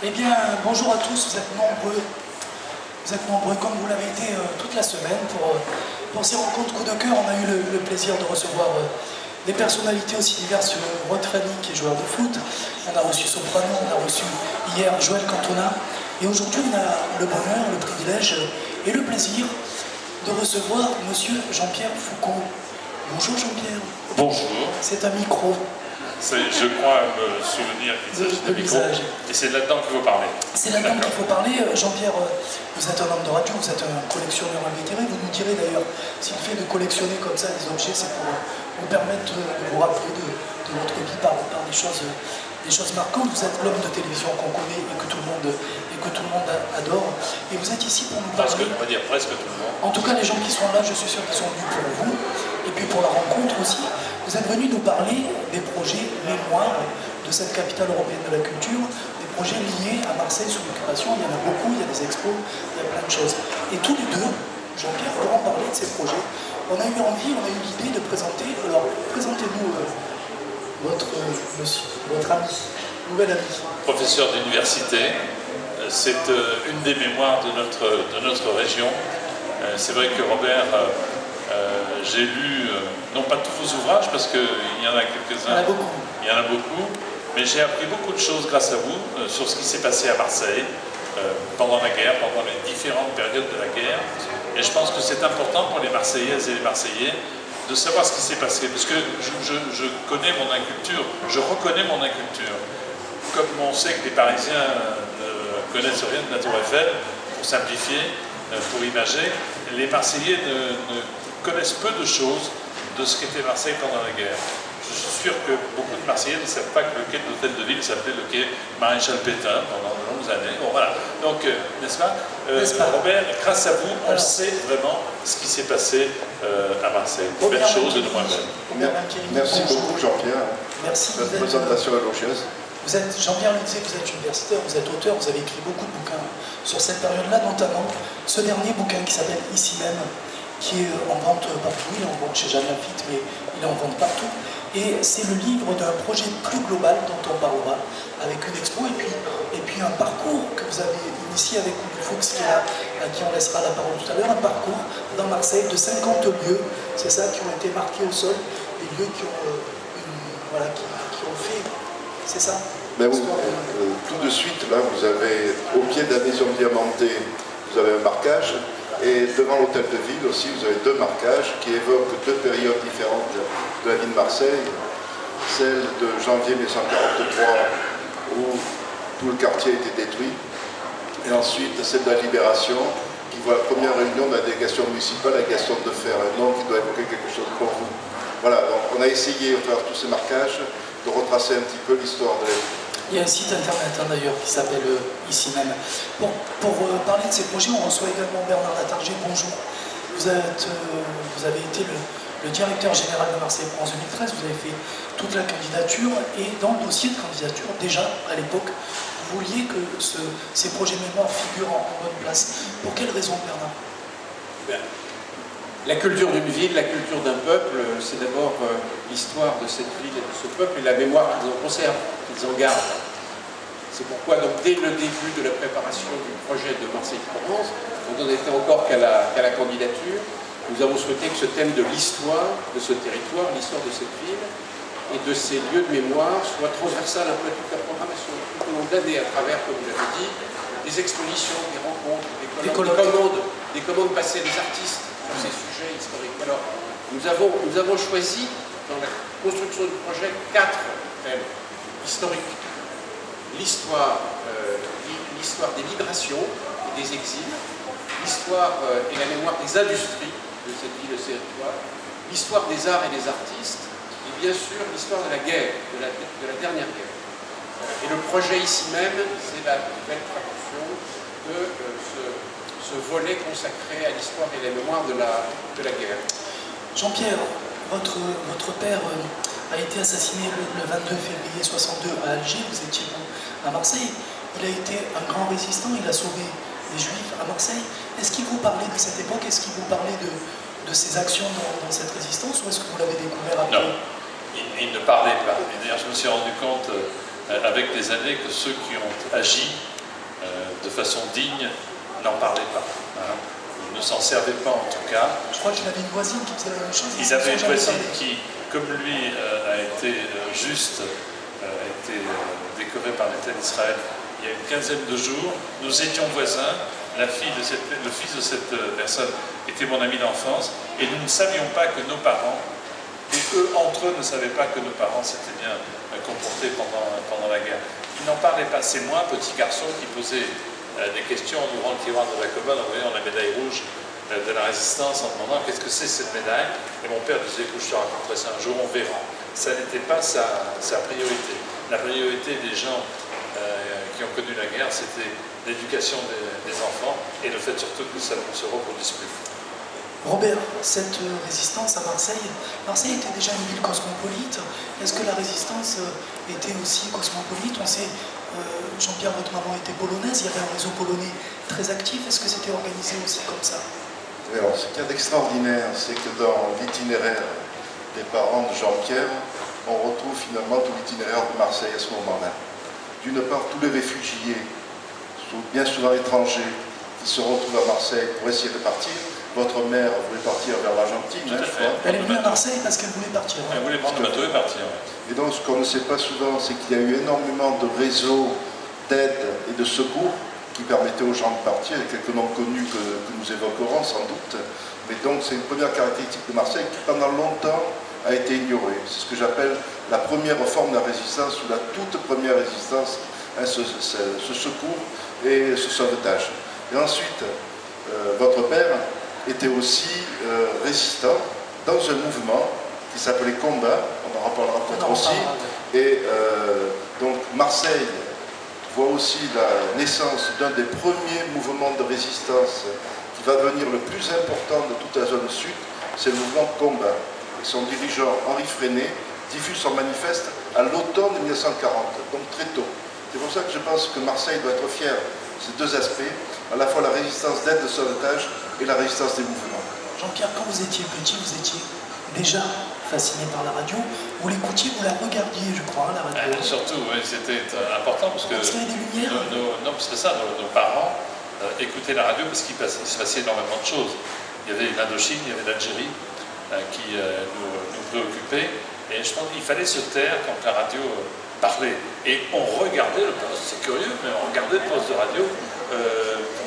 Eh bien, bonjour à tous, vous êtes nombreux. Vous êtes nombreux comme vous l'avez été toute la semaine pour ces rencontres coup de cœur. On a eu le plaisir de recevoir des personnalités aussi diverses. Rod Fanny qui est joueur de foot. On a reçu Soprano, on a reçu hier Joël Cantona. Et aujourd'hui, on a le bonheur, le privilège et le plaisir de recevoir Monsieur Jean-Pierre Foucault. Bonjour Jean-Pierre. Bonjour. C'est un micro. Je crois me souvenir qu'il s'agit de micro. Et c'est là-dedans qu'il faut parler. C'est là-dedans qu'il faut parler. Jean-Pierre, vous êtes un homme de radio, vous êtes un collectionneur invétéré. Vous nous direz d'ailleurs si le fait de collectionner comme ça des objets, c'est pour vous permettre de vous rappeler de votre vie par des choses marquantes. Vous êtes l'homme de télévision qu'on connaît et que tout le monde adore. Et vous êtes ici pour nous parler. On va dire presque tout le monde. En tout cas, les gens qui sont là, je suis sûr qu'ils sont venus pour vous. Et puis pour la rencontre aussi. Vous êtes venus nous parler des projets mémoires de cette capitale européenne de la culture, des projets liés à Marseille sous l'occupation. Il y en a beaucoup, il y a des expos, il y a plein de choses. Et tous les deux, Jean-Pierre, pour en parler de ces projets, on a eu envie, on a eu l'idée de présenter. Alors, présentez-nous votre ami, nouvel ami. Professeur d'université, c'est une des mémoires de notre région. C'est vrai que Robert, j'ai lu, non pas tous vos ouvrages, parce qu'il y en a quelques-uns. Il y en a beaucoup. Mais j'ai appris beaucoup de choses grâce à vous sur ce qui s'est passé à Marseille pendant la guerre, pendant les différentes périodes de la guerre. Et je pense que c'est important pour les Marseillaises et les Marseillais de savoir ce qui s'est passé. Parce que je connais mon inculture, je reconnais mon inculture. Comme on sait que les Parisiens ne connaissent rien de la Tour Eiffel, pour simplifier, pour imager, les Marseillais ne connaissent peu de choses de ce qu'était Marseille pendant la guerre. Je suis sûr que beaucoup de Marseillais ne savent pas que le quai de l'hôtel de ville s'appelait le quai Maréchal Pétain pendant de longues années. Bon, voilà. Donc, n'est-ce pas, Robert, grâce à vous, on sait vraiment ce qui s'est passé à Marseille. De belles choses et de moins belles. Merci beaucoup Jean-Pierre. Merci. Cette présentation élogieuse. Vous êtes, Jean-Pierre le disait, vous êtes universitaire, vous êtes auteur, vous avez écrit beaucoup de bouquins sur cette période-là, notamment ce dernier bouquin qui s'appelle Ici même, qui est en vente partout. Il est en vente chez Jeanne Lafitte, mais il est en vente partout. Et c'est le livre d'un projet plus global dont on parlera, avec une expo et puis un parcours que vous avez initié avec Oudou Fuchs, à qui on laissera la parole tout à l'heure, un parcours dans Marseille de 50 lieux, c'est ça, qui ont été marqués au sol, des lieux qui ont fait, c'est ça. Mais tout de suite, là, vous avez, au pied de la maison diamantée, vous avez un marquage. Et devant l'hôtel de ville aussi, vous avez deux marquages qui évoquent deux périodes différentes de la vie de Marseille. Celle de janvier 1943, où tout le quartier a été détruit. Et ensuite, celle de la Libération, qui voit la première réunion de la délégation municipale à Gaston Defferre, un nom qui doit évoquer quelque chose pour vous. Voilà, donc on a essayé, au travers de tous ces marquages, de retracer un petit peu l'histoire de la vie. Il y a un site internet d'ailleurs qui s'appelle Ici même. Pour parler de ces projets, on reçoit également Bernard Latargé. Bonjour. Vous avez été le directeur général de Marseille France 2013. Vous avez fait toute la candidature et dans le dossier de candidature, déjà à l'époque, vous vouliez que ces projets mémoire figurent en bonne place. Pour quelle raison, Bernard? La culture d'une ville, la culture d'un peuple, c'est d'abord l'histoire de cette ville et de ce peuple et la mémoire qu'ils en conservent, qu'ils en gardent. C'est pourquoi, donc, dès le début de la préparation du projet de Marseille-Provence, dont on n'était encore qu'à la candidature, nous avons souhaité que ce thème de l'histoire de ce territoire, l'histoire de cette ville et de ces lieux de mémoire soit transversal un peu à toute la programmation, tout au long de l'année, à travers, comme vous l'avez dit, des expositions, des rencontres, des commandes passées des artistes sur ces sujets historiques. Alors, nous avons choisi, dans la construction du projet, 4 thèmes historiques. L'histoire des migrations et des exils, l'histoire et la mémoire des industries de cette ville et de ce territoire, l'histoire des arts et des artistes, et bien sûr l'histoire de la guerre, de la dernière guerre. Et le projet ici même, c'est la nouvelle traduction de ce volet consacré à l'histoire et la mémoire de la guerre. Jean-Pierre, votre père a été assassiné le 22 février 62 à Alger, vous étiez à Marseille. Il a été un grand résistant, il a sauvé les Juifs à Marseille. Est-ce qu'il vous parlait de cette époque? Est-ce qu'il vous parlait de ses actions dans cette résistance ou est-ce que vous l'avez découvert après? Non, il ne parlait pas. Et d'ailleurs, je me suis rendu compte avec des années que ceux qui ont agi de façon digne n'en parlaient pas. Hein. Ils ne s'en servaient pas en tout cas. Je crois qu'il avait une voisine qui faisait la même chose. Ils avaient une voisine qui, comme lui, a été juste, a été décoré par l'État d'Israël il y a une quinzaine de jours. Nous étions voisins. Le fils de cette personne était mon ami d'enfance. Et nous ne savions pas que nos parents, et eux entre eux ne savaient pas que nos parents s'étaient bien comportés pendant la guerre. Ils n'en parlaient pas. C'est moi, petit garçon, qui posais des questions en ouvrant le tiroir de la commode, en voyant la médaille rouge de la résistance, en demandant qu'est-ce que c'est cette médaille. Et mon père disait, écoute, je te raconterai ça un jour, on verra. Ça n'était pas sa priorité. La priorité des gens qui ont connu la guerre, c'était l'éducation des enfants et le fait surtout que ça ne se reproduise plus. Robert, cette résistance à Marseille était déjà une ville cosmopolite. Est-ce que la résistance était aussi cosmopolite? On sait, Jean-Pierre, votre maman était polonaise, il y avait un réseau polonais très actif. Est-ce que c'était organisé aussi comme ça? Alors, ce qu'il y a d'extraordinaire, c'est que dans l'itinéraire des parents de Jean-Pierre, on retrouve finalement tout l'itinéraire de Marseille à ce moment-là. D'une part, tous les réfugiés, bien souvent étrangers, qui se retrouvent à Marseille pour essayer de partir. Votre mère voulait partir vers l'Argentine, Tout à je fait. crois. Elle est venue à Marseille parce qu'elle voulait partir. Elle voulait prendre le bateau et partir. Ouais. Et donc, ce qu'on ne sait pas souvent, c'est qu'il y a eu énormément de réseaux d'aide et de secours qui permettaient aux gens de partir. Il y a quelques noms connus que nous évoquerons sans doute. Mais donc, c'est une première caractéristique de Marseille qui, pendant longtemps, a été ignorée. C'est ce que j'appelle la première forme de la résistance, ou la toute première résistance, hein, ce secours et ce sauvetage. Et ensuite, votre père était aussi résistant dans un mouvement qui s'appelait Combat, on en reparlera peut-être aussi. Et donc Marseille voit aussi la naissance d'un des premiers mouvements de résistance qui va devenir le plus important de toute la zone sud, c'est le mouvement Combat. Et son dirigeant Henri Freinet diffuse son manifeste à l'automne 1940, donc très tôt. C'est pour ça que je pense que Marseille doit être fière de ces deux aspects, à la fois la résistance d'aide de sauvetage et la résistance des mouvements. Jean-Pierre, quand vous étiez petit, vous étiez déjà fasciné par la radio. Vous l'écoutiez, vous la regardiez, je crois, la radio. Surtout, oui, c'était important parce que parce qu'il y avait des lumières. non, parce que ça, nos parents écoutaient la radio parce qu'il se passait énormément de choses. Il y avait l'Indochine, il y avait l'Algérie qui nous préoccupaient. Et je pense qu'il fallait se taire quand la radio parlait. Et on regardait le poste, c'est curieux, mais on regardait le poste de radio.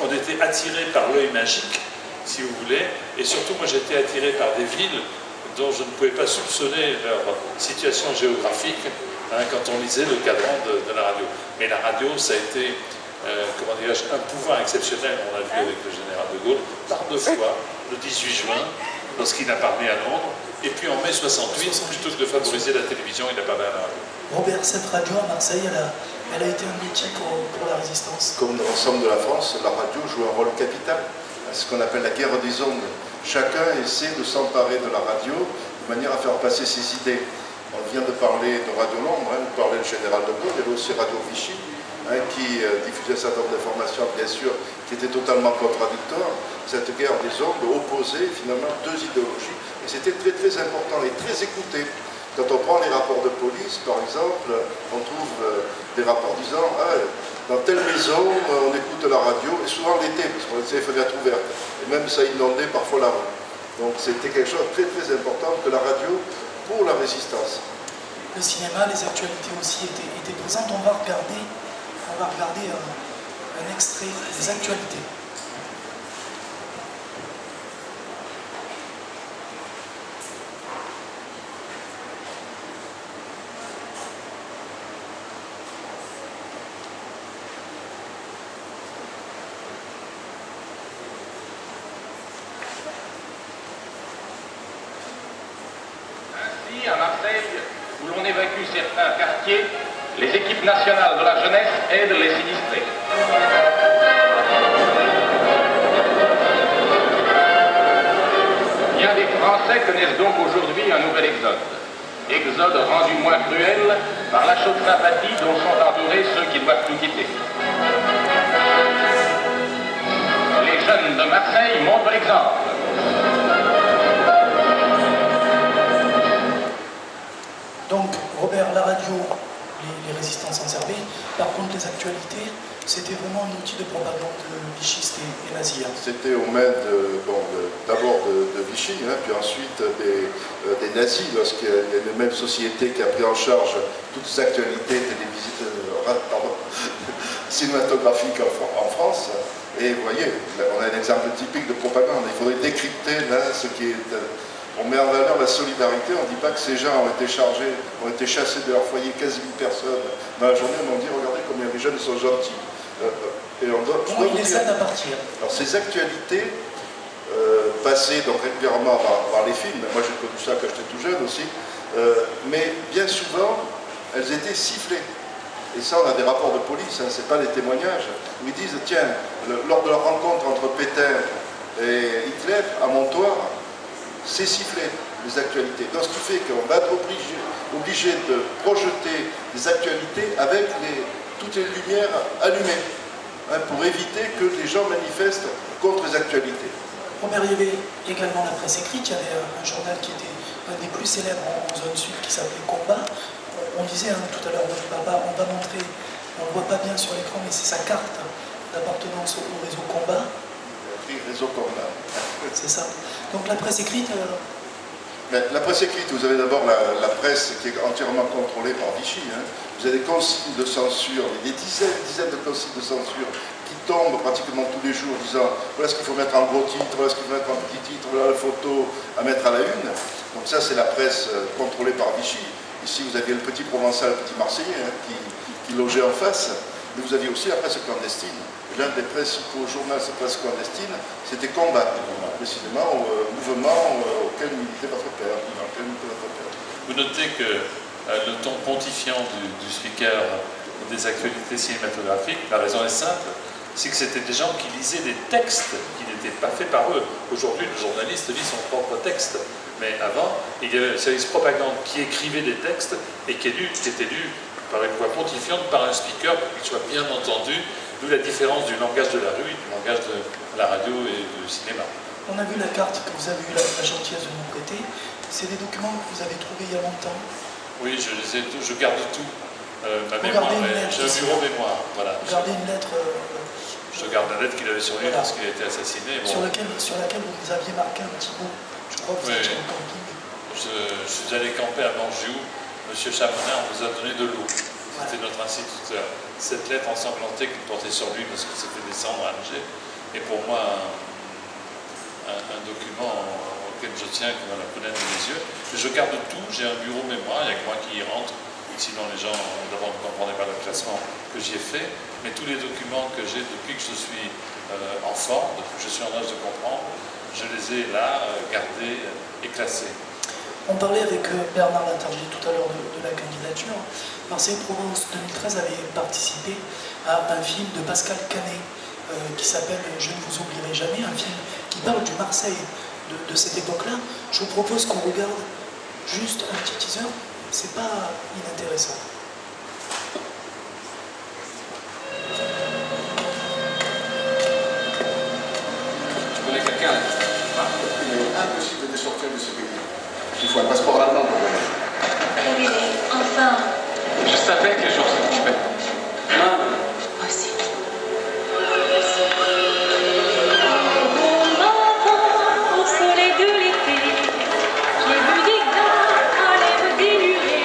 On était attiré par l'œil magique, si vous voulez. Et surtout, moi, j'étais attiré par des villes dont je ne pouvais pas soupçonner leur situation géographique quand on lisait le cadran de la radio. Mais la radio, ça a été, comment dirais-je, un pouvoir exceptionnel, on l'a vu avec le général de Gaulle, par deux fois, le 18 juin, lorsqu'il a parlé à Londres, et puis en mai 68, plutôt que de favoriser la télévision, il a parlé à la radio. Robert, cette radio à Marseille, elle a été un outil pour la résistance. Comme dans l'ensemble de la France, la radio joue un rôle capital. C'est ce qu'on appelle la guerre des ondes. Chacun essaie de s'emparer de la radio de manière à faire passer ses idées. On vient de parler de Radio Londres, vous parlez du général de Gaulle, il y avait aussi Radio Vichy, qui diffusait un certain nombre d'informations, bien sûr, qui étaient totalement contradictoires. Cette guerre des ondes opposait finalement deux idéologies. Et c'était très très important et très écouté. Quand on prend les rapports de police, par exemple, on trouve des rapports disant dans telle maison, on écoute la radio, et souvent l'été, parce qu'on laissait les fenêtres ouvertes. Et même ça inondait parfois la rue. Donc c'était quelque chose de très très important que la radio pour la résistance. Le cinéma, les actualités aussi étaient présentes. On va regarder un extrait des actualités. À Marseille, où l'on évacue certains quartiers, les équipes nationales de la jeunesse aident les sinistrés. Bien des Français connaissent donc aujourd'hui un nouvel exode. Exode rendu moins cruel par la chaude sympathie dont sont entourés ceux qui doivent tout quitter. Les jeunes de Marseille montrent l'exemple. Donc, Robert, la radio, les résistants s'en servent préservé. Par contre, les actualités, c'était vraiment un outil de propagande vichiste et nazie. C'était aux mains d'abord de Vichy, puis ensuite des nazis, lorsqu'il y a une même société qui a pris en charge toutes les actualités cinématographiques en France. Et vous voyez, on a un exemple typique de propagande. Il faudrait décrypter là ce qui est... On met en valeur la solidarité, on ne dit pas que ces gens ont été chassés de leur foyer, 15 000 personnes dans la journée, mais on dit regardez combien les jeunes sont gentils. Et on doit les aide à partir. Alors ces actualités passées donc régulièrement par les films, moi j'ai connu ça quand j'étais tout jeune aussi, mais bien souvent elles étaient sifflées. Et ça, on a des rapports de police, c'est pas des témoignages, où ils disent tiens, lors de la rencontre entre Pétain et Hitler à Montoire, c'est sifflé, les actualités. Donc ce qui fait qu'on va être obligé de projeter des actualités avec toutes les lumières allumées, pour éviter que les gens manifestent contre les actualités. Robert, il y avait également la presse écrite, il y avait un journal qui était un des plus célèbres en zone sud qui s'appelait Combat. On disait tout à l'heure, on va montrer, on ne le voit pas bien sur l'écran, mais c'est sa carte d'appartenance au réseau Combat. Réseau Combat. C'est ça. Donc la presse écrite... La presse écrite, vous avez d'abord la presse qui est entièrement contrôlée par Vichy. Vous avez des consignes de censure, des dizaines de consignes de censure qui tombent pratiquement tous les jours, disant voilà ce qu'il faut mettre en gros titre, voilà ce qu'il faut mettre en petit titre, voilà la photo à mettre à la une. Donc ça, c'est la presse contrôlée par Vichy. Ici, vous aviez le petit Provençal, le petit Marseillais qui logeait en face, mais vous aviez aussi la presse clandestine. L'un des principaux journaux de cette presse clandestine, c'était Combat, précisément au mouvement auquel militait votre père. Vous notez que le ton pontifiant du speaker des actualités cinématographiques, la raison est simple, c'est que c'était des gens qui lisaient des textes qui n'étaient pas faits par eux. Aujourd'hui, le journaliste lit son propre texte. Mais avant, il y avait un service propagande qui écrivait des textes et qui était lu par une voix pontifiante, par un speaker, pour qu'il soit bien entendu, d'où la différence du langage de la rue et du langage de la radio et du cinéma. On a vu la carte que vous avez eu la gentillesse de nous prêter. C'est des documents que vous avez trouvés il y a longtemps. Oui, je les ai tous, je garde tout. Ma mémoire, j'ai un bureau mémoire. Voilà. Regardez une lettre. Je garde la lettre qu'il avait sur lui lorsqu'il a été assassiné. Bon. Sur laquelle vous nous aviez marqué un petit bout. Je crois que vous étiez au camping. Je suis allé camper à Mangiou. Monsieur Chamonin, on nous a donné de l'eau. C'était notre instituteur. Cette lettre ensanglantée qu'il portait sur lui parce qu'il s'est fait descendre à Alger est pour moi un document auquel je tiens comme à la fenêtre de mes yeux. Je garde tout, j'ai un bureau mémoire, il n'y a que moi qui y rentre. Sinon les gens d'abord ne comprenaient pas le classement que j'y ai fait. Mais tous les documents que j'ai depuis que je suis enfant, depuis que je suis en âge de comprendre, je les ai là, gardés et classés. On parlait avec Bernard Latargie tout à l'heure de la candidature. Marseille-Provence 2013 avait participé à un film de Pascal Canet qui s'appelle « Je ne vous oublierai jamais », un film qui parle du Marseille de cette époque-là. Je vous propose qu'on regarde juste un petit teaser, c'est pas inintéressant. Tu connais quelqu'un là? Il est impossible de sortir de ce pays. Il faut un passeport allemand pour voyager. Enfin. Je savais que les gens se couchaient. Moi aussi. Au soleil de l'été, j'ai vu des gars à l'air déluré.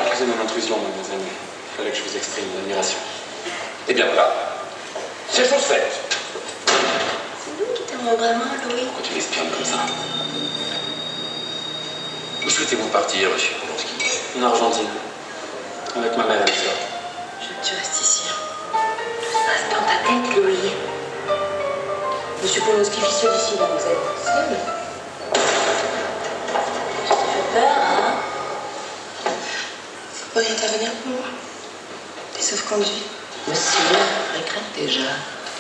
Excusez mon intrusion, mademoiselle, mais il fallait que je vous exprime mon admiration. Et bien voilà, c'est chose faite. C'est nous qui t'aimons vraiment, Louis. Pourquoi tu m'espionnes comme ça? Où souhaitez-vous partir, monsieur Polonsky? En Argentine, avec ma mère et mes soeurs. Je veux que tu restes ici. Tout se passe dans ta tête, Louis. Monsieur Polonsky vit seul ici, mademoiselle. Seul. Ça te fait peur, hein? Faut pas intervenir pour moi. T'es sauf-conduit. Monsieur regrette déjà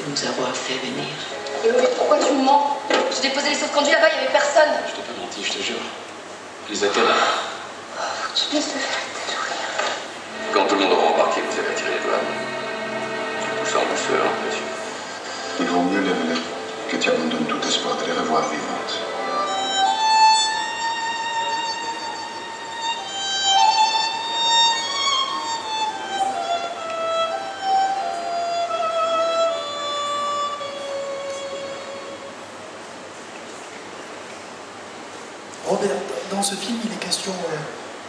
de nous avoir fait venir. Louis, pourquoi tu me mens? J'ai déposé les sauf-conduits là-bas, il n'y avait personne. Je t'ai pas menti, je te jure. Les attelles. Faut que tu te laisses faire avec ta Louis. Quand tout le monde aura embarqué, vous allez tirer les douanes. Tout ça en douceur, monsieur. Il vaut mieux, Levelet, que tu abandonnes tout espoir de les revoir vivantes. Robert, dans ce film, il est question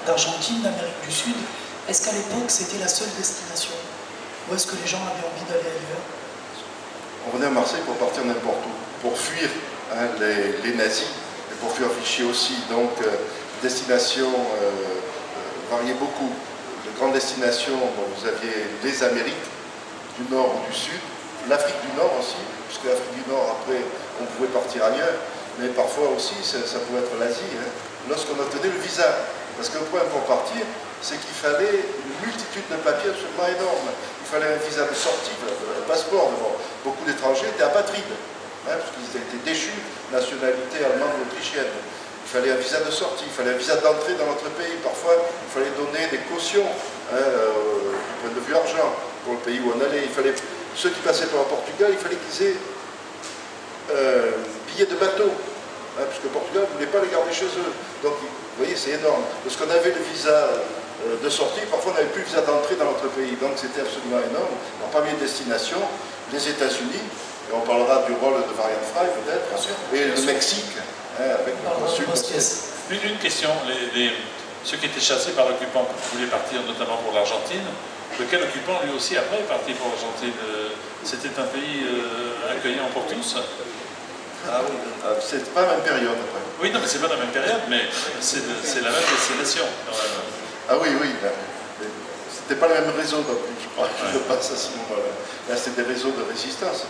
d'Argentine, d'Amérique du Sud. Est-ce qu'à l'époque, c'était la seule destination? Ou est-ce que les gens avaient envie d'aller ailleurs? On venait à Marseille pour partir n'importe où, pour fuir les nazis, et pour fuir Vichy aussi. Donc, destinations variaient beaucoup. De grandes destinations, bon, vous aviez les Amériques, du Nord ou du Sud, l'Afrique du Nord aussi, puisque l'Afrique du Nord, après, on pouvait partir ailleurs, mais parfois aussi, ça pouvait être l'Asie, hein, lorsqu'on obtenait le visa. Parce que le problème pour partir, c'est qu'il fallait une multitude de papiers absolument énorme. Il fallait un visa de sortie, un passeport. Beaucoup d'étrangers étaient apatrides, hein, parce qu'ils étaient déchus, nationalité allemande ou autrichienne. Il fallait un visa de sortie, il fallait un visa d'entrée dans notre pays. Parfois, il fallait donner des cautions, hein, du point de vue argent, pour le pays où on allait. Ceux qui passaient par le Portugal, il fallait qu'ils aient billets de bateau, hein, puisque le Portugal ne voulait pas les garder chez eux. Donc, vous voyez, c'est énorme. Lorsqu'on avait le visa de sortie, parfois on n'avait plus le visa d'entrée dans notre pays. Donc, c'était absolument énorme. Alors, parmi les destinations, les États-Unis, et on parlera du rôle de Varian Fry peut-être, et le Mexique, hein, avec le consul. Une question, ceux qui étaient chassés par l'occupant voulaient partir notamment pour l'Argentine. Lequel occupant lui aussi après est parti pour l'Argentine? C'était un pays accueillant pour tous? Ah oui, c'est pas la même période après. Oui, non, mais c'est pas la même période, mais c'est la même destination. Ah oui, oui. C'était pas le même réseau, donc, je crois que je passe à ce moment-là. Là, c'était des réseaux de résistance.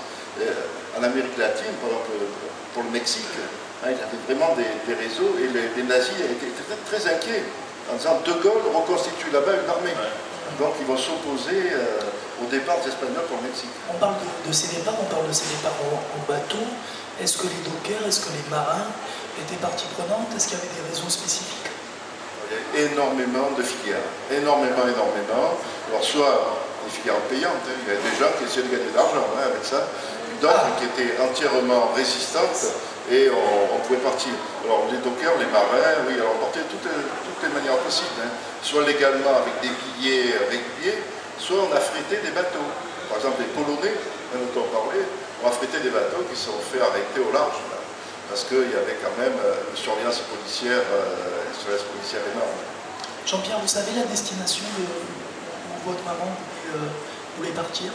En Amérique latine, par exemple, pour le Mexique, hein, il y avait vraiment des réseaux, et les nazis étaient très inquiets, en disant De Gaulle reconstitue là-bas une armée. Ouais. Donc ils vont s'opposer au départ des Espagnols pour le Mexique. On parle de ces départs, en bateau. Est-ce que les dockers, est-ce que les marins étaient partie prenante? Est-ce qu'il y avait des réseaux spécifiques? Il y a énormément de filières, énormément. Alors soit des filières payantes, hein. Il y avait des gens qui essayaient de gagner de l'argent, hein, avec ça, d'autres qui étaient entièrement résistantes et on pouvait partir. Alors les dockers, les marins, oui, alors on partait de toutes les manières possibles, hein. Soit légalement avec des billets réguliers, soit on affrêtait des bateaux. Par exemple les Polonais, dont on parlait, ont affrété des bateaux qui se sont fait arrêter au large, là, parce qu'il y avait quand même une surveillance policière énorme. Jean-Pierre, vous savez la destination où votre maman voulait partir?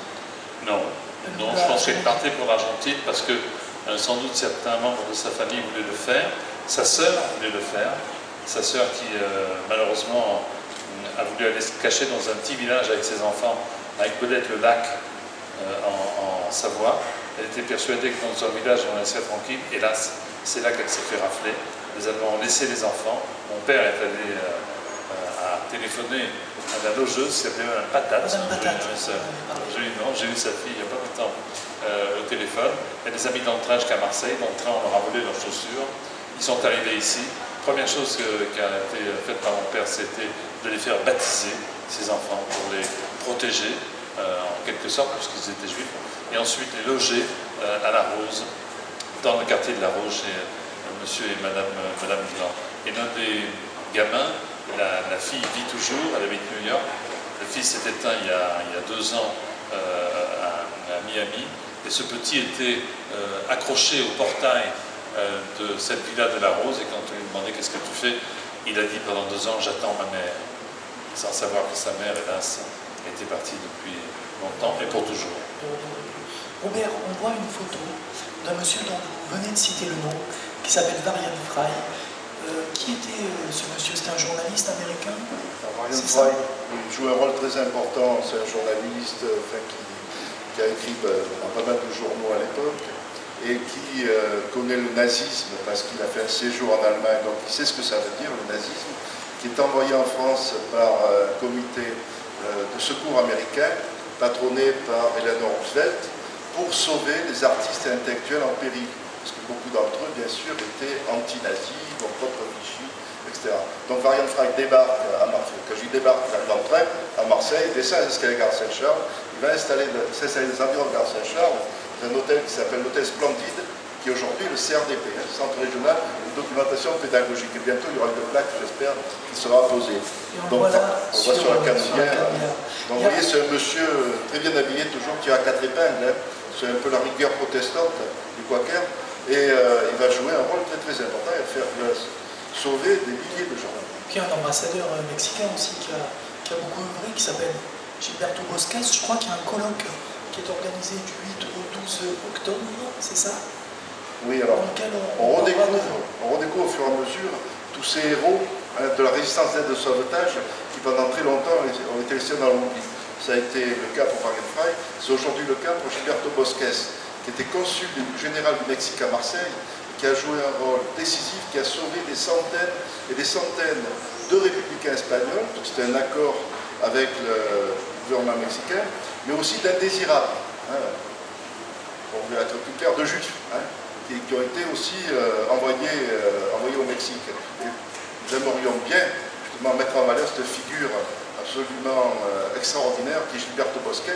Non, je pense qu'elle partait pour l'Argentine parce que sans doute certains membres de sa famille voulaient le faire. Sa sœur voulait le faire. Sa sœur qui malheureusement a voulu aller se cacher dans un petit village avec ses enfants, avec peut-être le lac en Savoie. Elle était persuadée que dans un village on laisserait tranquille. Hélas, c'est là qu'elle s'est fait rafler. Les Allemands ont laissé les enfants. Mon père est allé à téléphoner à la logeuse, qui s'appelait Madame Patate. J'ai eu sa fille il n'y a pas longtemps au téléphone. Elle les a mis dans le train jusqu'à Marseille. Dans le train, on leur a volé leurs chaussures. Ils sont arrivés ici. Première chose qui a été faite par mon père, c'était de les faire baptiser, ces enfants, pour les protéger, en quelque sorte, puisqu'ils étaient juifs. Et ensuite les loger à La Rose, dans le quartier de La Rose, chez monsieur et madame Blanc. Et l'un des gamins, la fille vit toujours, elle habite New York. Le fils s'est éteint il y a 2 ans à Miami. Et ce petit était accroché au portail de cette villa de La Rose. Et quand on lui demandait qu'est-ce que tu fais, il a dit pendant 2 ans, j'attends ma mère. Sans savoir que sa mère, hélas, était partie depuis longtemps et pour toujours. Robert, on voit une photo d'un monsieur dont vous venez de citer le nom, qui s'appelle Varian Fry. Qui était ce monsieur? C'était un journaliste américain? Varian Fry, il joue un rôle très important. C'est un journaliste qui a écrit dans pas mal de journaux à l'époque et qui connaît le nazisme parce qu'il a fait un séjour en Allemagne, donc il sait ce que ça veut dire, le nazisme, qui est envoyé en France par un comité de secours américain, patronné par Eleanor Roosevelt, pour sauver les artistes et intellectuels en péril. Parce que beaucoup d'entre eux, bien sûr, étaient anti-nazis, donc contre Vichy, etc. Donc Varian Fry débarque à Marseille. Quand je dis débarque dans le train à Marseille, il descend à l'escalier Gare Saint-Charles, il va s'installer des environs de Gare Saint-Charles, dans un hôtel qui s'appelle l'hôtel Splendide, qui est aujourd'hui le CRDP, Centre Régional de Documentation Pédagogique. Et bientôt, il y aura une plaque, j'espère, qui sera posée. Donc, on voit sur la canonnière. Donc, vous voyez, c'est un monsieur très bien habillé, toujours, qui a 4 épingles. Hein. C'est un peu la rigueur protestante du Quaker. Et il va jouer un rôle très très important. Il va faire sauvé des milliers de gens. Puis un ambassadeur mexicain aussi qui a beaucoup œuvré, qui s'appelle Gilberto Bosques. Je crois qu'il y a un colloque qui est organisé du 8 au 12 octobre, c'est ça? Oui, alors, Dans lequel on redécouvre au fur et à mesure tous ces héros de la résistance d'aide de sauvetage qui pendant très longtemps ont été laissés dans l'oubli. Ça a été le cas pour Wagenfrey, c'est aujourd'hui le cas pour Gilberto Bosques, qui était consul général du Mexique à Marseille, qui a joué un rôle décisif, qui a sauvé des centaines et des centaines de républicains espagnols, donc c'était un accord avec le gouvernement mexicain, mais aussi d'indésirables, pour être plus clair, de juifs, qui ont été aussi envoyés au Mexique. Et nous aimerions bien justement mettre en valeur cette figure absolument extraordinaire qui est Gilberto Bosques,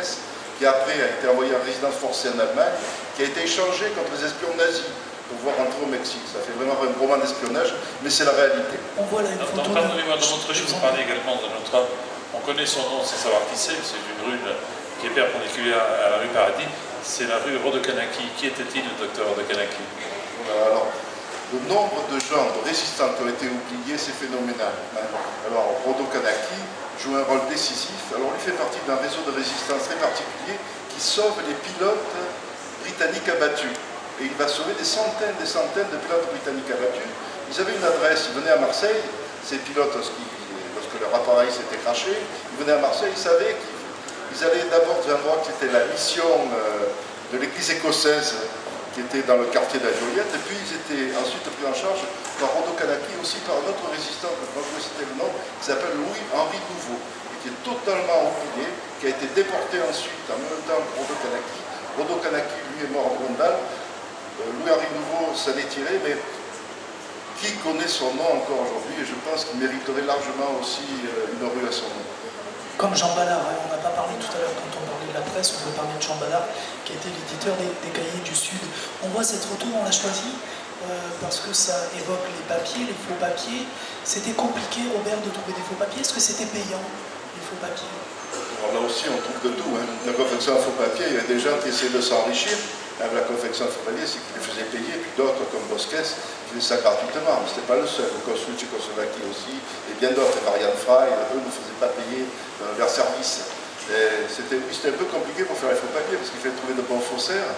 qui après a été envoyé en résidence forcée en Allemagne, qui a été échangé contre les espions nazis pour pouvoir rentrer au Mexique. Ça fait vraiment un roman d'espionnage, mais c'est la réalité. On voit là une photo. Pardonnez-moi, dans votre livre, vous parlez également de notre homme. On connaît son nom sans savoir qui c'est une rue qui est perpendiculaire à la rue Paradis. C'est la rue Rodokanaki. Qui était-il, le docteur Rodokanaki? Alors, le nombre de gens, de résistants qui ont été oubliés, c'est phénoménal. Alors, Rodokanaki joue un rôle décisif. Alors, il fait partie d'un réseau de résistance très particulier qui sauve les pilotes britanniques abattus. Et il va sauver des centaines de pilotes britanniques abattus. Ils avaient une adresse, ils venaient à Marseille, ces pilotes, lorsque leur appareil s'était craché, ils venaient à Marseille, ils savaient qu'ils allaient d'abord dans un endroit qui était la mission de l'église écossaise, qui était dans le quartier de la Joliette, et puis ils étaient ensuite pris en charge par Rodokanaki, aussi par un autre résistant, dont je vais citer le nom, qui s'appelle Louis-Henri Nouveau, et qui est totalement oublié, qui a été déporté ensuite en même temps que Rodokanaki. Rodokanaki, lui, est mort en Gondal. Louis-Henri Nouveau s'en est tiré, mais qui connaît son nom encore aujourd'hui? Et je pense qu'il mériterait largement aussi une rue à son nom. Comme Jean Ballard, on n'a pas parlé tout à l'heure quand on parlait de la presse, on peut parler de Jean Ballard, qui était l'éditeur des Cahiers du Sud. On voit cette photo, on l'a choisie parce que ça évoque les papiers, les faux papiers. C'était compliqué, Robert, de trouver des faux papiers. Est-ce que c'était payant, les faux papiers? Alors là aussi, on trouve de tout. La confection à faux papier, il y a des gens qui essaient de s'enrichir. La confection à faux papier, c'est qu'ils les faisaient payer, puis d'autres, comme Bosques, qui faisaient ça gratuitement. Mais ce n'était pas le seul. Le consul tchécoslovaquie aussi, et bien d'autres, et Marianne Frey, eux ne faisaient pas payer leur service. C'était un peu compliqué pour faire les faux papiers, parce qu'il fallait trouver de bons faussaires.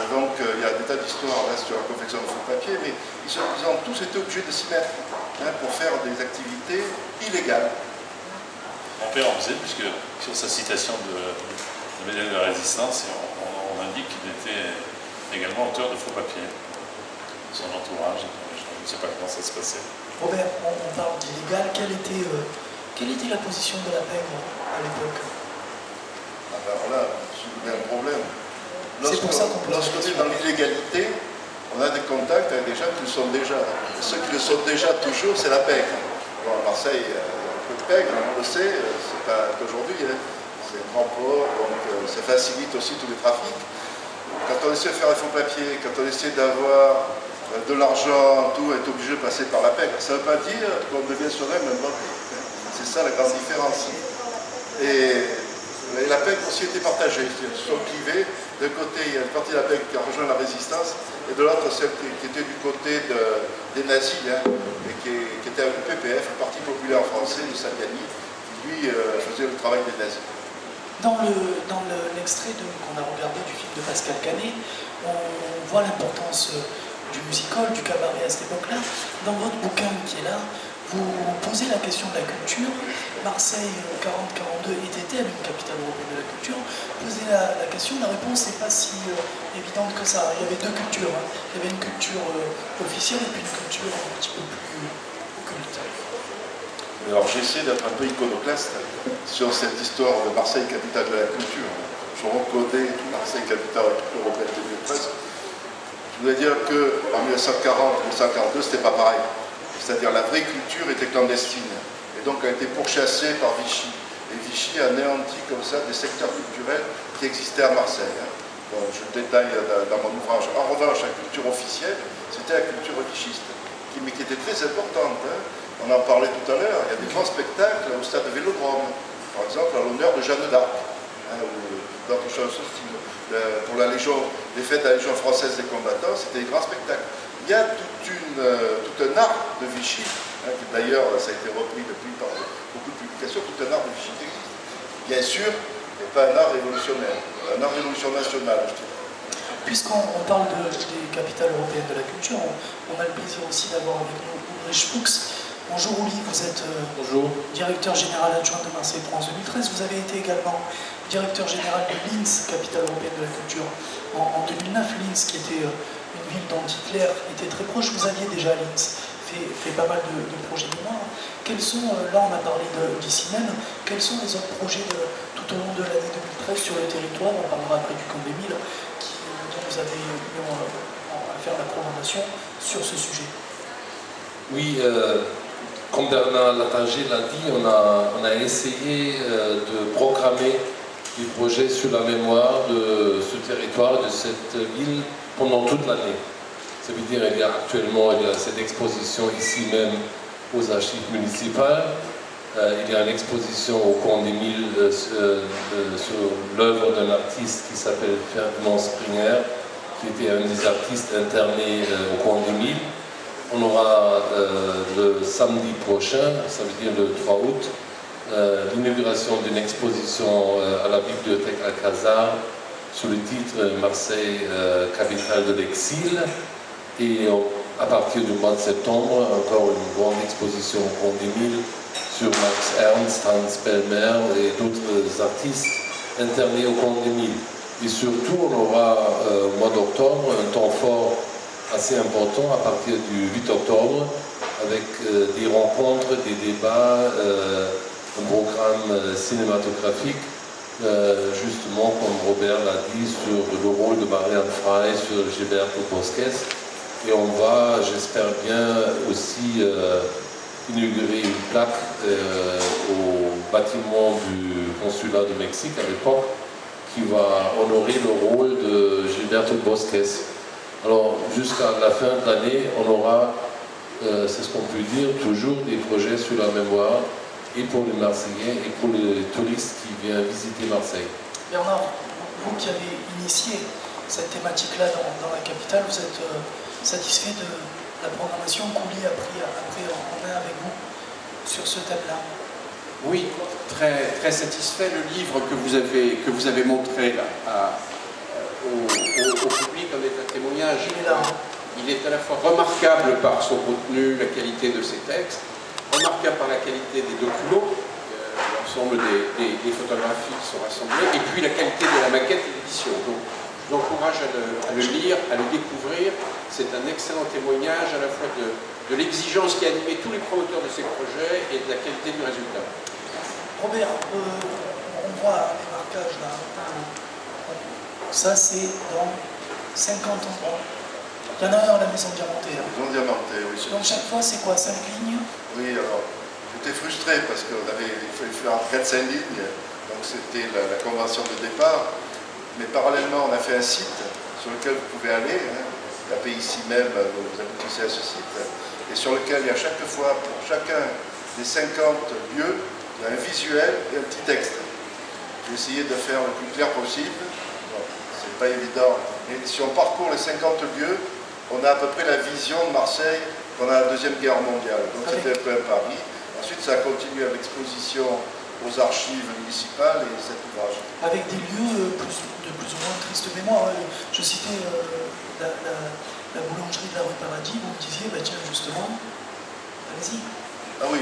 Donc il y a des tas d'histoires là sur la confection de faux papiers, mais ils ont tous été obligés de s'y mettre pour faire des activités illégales. Mon père en faisait, puisque sur sa citation de médaille de la Résistance, on indique qu'il était également auteur de faux papiers. Son entourage, je ne sais pas comment ça se passait. Robert, on parle d'illégal. Quelle était la position de la pègre à l'époque? Alors là, c'est un problème. Lorsqu'on est dans l'illégalité, on a des contacts avec des gens qui le sont déjà. Et ceux qui le sont déjà toujours, c'est la pègre. Bon, à Marseille, il y a un peu de pègre, on le sait, c'est pas qu'aujourd'hui, c'est un grand port, donc ça facilite aussi tous les trafics. Quand on essaie de faire un faux papier, quand on essaie d'avoir de l'argent, tout est obligé de passer par la pègre. Ça ne veut pas dire qu'on devient soi-même un banquier. C'est ça la grande différence. Et la pègre aussi était partagée. Ils se sont clivés. D'un côté, il y a une partie de la pègre qui a rejoint la résistance, et de l'autre, celle qui était du côté des nazis, et qui était avec le PPF, le Parti populaire français de Saviani, qui lui faisait le travail des nazis. Dans l'extrait qu'on a regardé du film de Pascal Canet, on voit l'importance du musical, du cabaret à cette époque-là. Dans votre bouquin qui est là, vous posez la question de la culture. Marseille 40-42 était-elle une capitale européenne de la culture? Posez la question, la réponse n'est pas si évidente que ça. Il y avait deux cultures. Il y avait une culture officielle et puis une culture un petit peu plus occulte. Alors j'essaie d'être un peu iconoclaste sur cette histoire de Marseille, capitale de la culture. Je reconnais Marseille, capitale européenne de 2013. Je voulais dire qu'en 1940-1942, c'était pas pareil. C'est-à-dire la vraie culture était clandestine. Et donc a été pourchassée par Vichy. Et Vichy a anéanti comme ça des secteurs culturels qui existaient à Marseille. Bon, je le détaille dans mon ouvrage. En revanche, la culture officielle, c'était la culture vichiste, mais qui était très importante. On en parlait tout à l'heure, il y a des grands spectacles au stade de Vélodrome, par exemple à l'honneur de Jeanne d'Arc, ou d'autres choses aussi. Pour la Légion, les fêtes de la Légion française des combattants, c'était des grands spectacles. Il y a tout un art de Vichy, hein, qui d'ailleurs ça a été repris depuis par beaucoup de publications, tout un art de Vichy qui existe. Bien sûr, mais pas un art révolutionnaire, un art révolution nationale, je dirais. Puisqu'on parle des capitales européennes de la culture, on a le plaisir aussi d'avoir avec nous Ulrich Fuchs. Bonjour Uli, vous êtes directeur général adjoint de Marseille France 2013. Vous avez été également directeur général de Linz, capitale européenne de la culture, en 2009. Linz, qui était une ville dont Hitler était très proche, vous aviez déjà à Linz fait pas mal de projets mémoire. Quels sont, là on a parlé d'ici même, quels sont les autres projets tout au long de l'année 2013 sur le territoire? On parlera après du camp des Milles, dont vous avez eu à faire la programmation sur ce sujet. Oui, comme Bernard Latanger l'a dit, on a essayé de programmer des projets sur la mémoire de ce territoire, de cette ville, pendant toute l'année. Ça veut dire qu'il y a cette exposition ici même aux archives municipales. Il y a une exposition au camp des Milles sur l'œuvre d'un artiste qui s'appelle Ferdinand Springer, qui était un des artistes internés au camp des Milles. On aura le samedi prochain, ça veut dire le 3 août, l'inauguration d'une exposition à la bibliothèque Alcazar sous le titre Marseille, capitale de l'exil. Et à partir du mois de septembre, encore une grande exposition au camp des Milles sur Max Ernst, Hans Bellmer et d'autres artistes internés au camp des Milles. Et surtout, on aura au mois d'octobre un temps fort assez important à partir du 8 octobre avec des rencontres, des débats, un programme cinématographique, justement comme Robert l'a dit, sur le rôle de Marianne Frey, sur Gilberto Bosques. Et on va, j'espère bien, aussi inaugurer une plaque au bâtiment du consulat du Mexique à l'époque qui va honorer le rôle de Gilberto Bosques. Alors, jusqu'à la fin de l'année, on aura, c'est ce qu'on peut dire, toujours des projets sur la mémoire, et pour les Marseillais, et pour les touristes qui viennent visiter Marseille. Bernard, vous qui avez initié cette thématique-là dans la capitale, vous êtes satisfait de la programmation qu'Ouli a pris après en main avec vous sur ce thème-là? Oui, très, très satisfait. Le livre que vous avez montré là, au public en est un témoignage. Il est à la fois remarquable par son contenu, la qualité de ses textes, remarquable par la qualité des documents, l'ensemble des photographies qui sont rassemblées, et puis la qualité de la maquette et l'édition. Donc, je vous encourage à le lire, à le découvrir. C'est un excellent témoignage à la fois de l'exigence qui a animé tous les promoteurs de ces projets et de la qualité du résultat. Robert, on voit les marquages là. Ça, c'est dans 50 endroits. Il y en a un à la Maison Diamantée. Maison Diamantée, oui. Donc chaque fois, c'est quoi, 5 lignes? Oui, alors, j'étais frustré parce qu'il fallait faire 4-5 lignes, donc c'était la convention de départ. Mais parallèlement, on a fait un site sur lequel vous pouvez aller, tapez ici même, vous aboutissez à ce site, et sur lequel il y a chaque fois, pour chacun des 50 lieux, il y a un visuel et un petit texte. J'ai essayé de faire le plus clair possible. C'est pas évident. Et si on parcourt les 50 lieux, on a à peu près la vision de Marseille pendant la Deuxième Guerre mondiale. Donc c'était un peu un pari. Ensuite, ça a continué à l'exposition aux archives municipales et cet ouvrage. Avec des lieux de plus ou moins triste mémoire. Je citais la boulangerie de la rue Paradis, vous me disiez, bah tiens, justement, allez-y. Ah oui,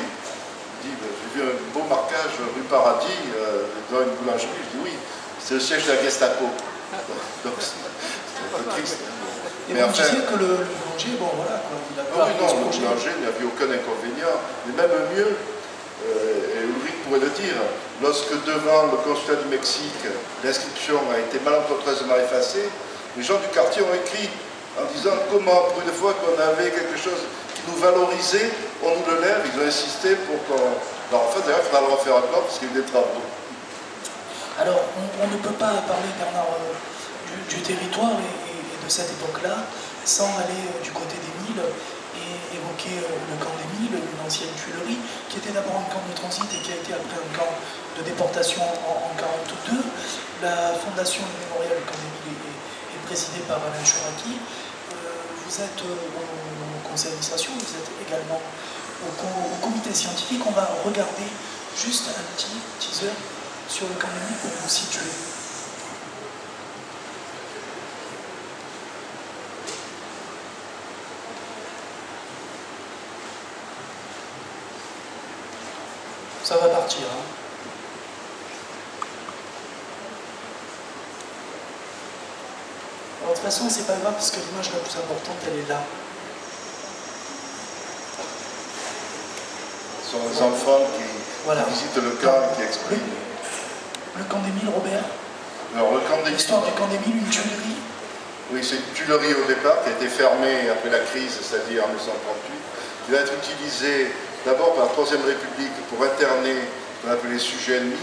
j'ai vu un beau marquage rue Paradis dans une boulangerie. Je dis oui, c'est le siège de la Gestapo. Donc c'est un peu triste. Et vous me disiez que le boulanger, bon voilà, quoi, il a pas. Oui, non, le boulanger n'y avait aucun inconvénient. Mais même mieux, et Ulrich pourrait le dire, lorsque devant le consulat du Mexique, l'inscription a été malencontreusement effacée, les gens du quartier ont écrit en disant comment, pour une fois qu'on avait quelque chose qui nous valorisait, on nous le lève. Ils ont insisté pour qu'on... Alors en fait, d'ailleurs, il faudra le refaire encore parce qu'il y a eu des travaux. Alors, on ne peut pas parler, Bernard, du territoire et de cette époque-là sans aller du côté des Milles et évoquer le camp des Milles, une ancienne tuilerie, qui était d'abord un camp de transit et qui a été après un camp de déportation en 1942. La fondation du mémorial du camp des Milles est présidée par Alain Chouraki. Vous vous êtes au conseil d'administration, vous êtes également au comité scientifique. On va regarder juste un petit teaser sur le camp des Miles pour vous situer. Ça va partir. Hein. Alors, de toute façon, c'est pas grave parce que l'image la plus importante, elle est là. Ce sont les enfants qui visitent le camp et qui expriment. Le camp des Miles, Robert. Alors, le camp des Miles. L'histoire du camp des Miles, une tuilerie. Oui, c'est une tuilerie au départ qui a été fermée après la crise, c'est-à-dire en 1938, qui va être utilisée d'abord par la Troisième République pour interner ce qu'on appelait les sujets ennemis,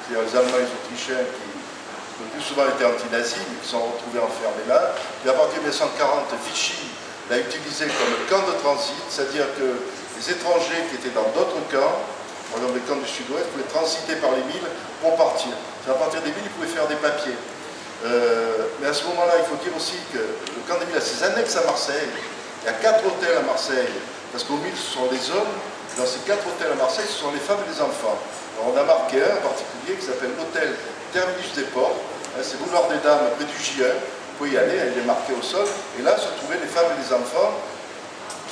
c'est-à-dire les Allemands et les Autrichiens qui le plus souvent étaient anti-nazis, mais qui sont retrouvés enfermés là. Puis à partir de 1940, Vichy l'a utilisé comme camp de transit, c'est-à-dire que les étrangers qui étaient dans d'autres camps, par exemple les camps du Sud-Ouest, pouvaient transiter par les Miles pour partir. C'est à partir des Miles, ils pouvaient faire des papiers. Mais à ce moment-là, il faut dire aussi que le camp des Miles a ses annexes à Marseille. Il y a 4 hôtels à Marseille, parce qu'au Miles, ce sont les hommes. Dans ces 4 hôtels à Marseille, ce sont les femmes et les enfants. Alors, on a marqué un en particulier qui s'appelle l'hôtel Terminus des Ports. C'est boulevard des Dames, près du J1. Vous pouvez y aller, il est marqué au sol. Et là se trouvaient les femmes et les enfants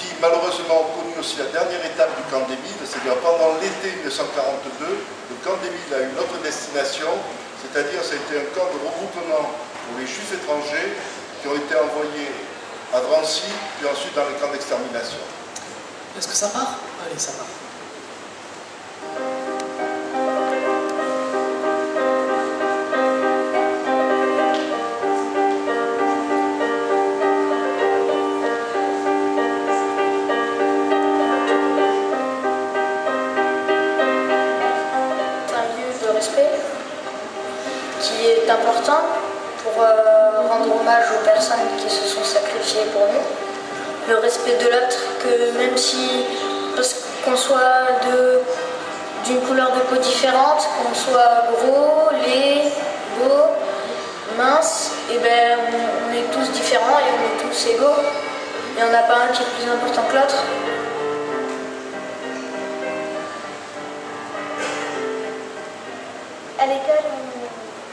qui, malheureusement, ont connu aussi la dernière étape du camp des Miles. C'est-à-dire pendant l'été 1942, le camp des Miles a une autre destination. C'est-à-dire, ça a été un camp de regroupement pour les juifs étrangers qui ont été envoyés à Drancy, puis ensuite dans les camps d'extermination. Est-ce que ça part? Allez, ça part. C'est un lieu de respect qui est important pour rendre hommage aux personnes qui se sont sacrifiées pour nous. Le respect de l'autre, que même si, parce qu'on soit d'une couleur de peau différente, qu'on soit gros, laid, beau, mince, et ben on est tous différents et on est tous égaux. Il n'y en a pas un qui est plus important que l'autre. À l'école,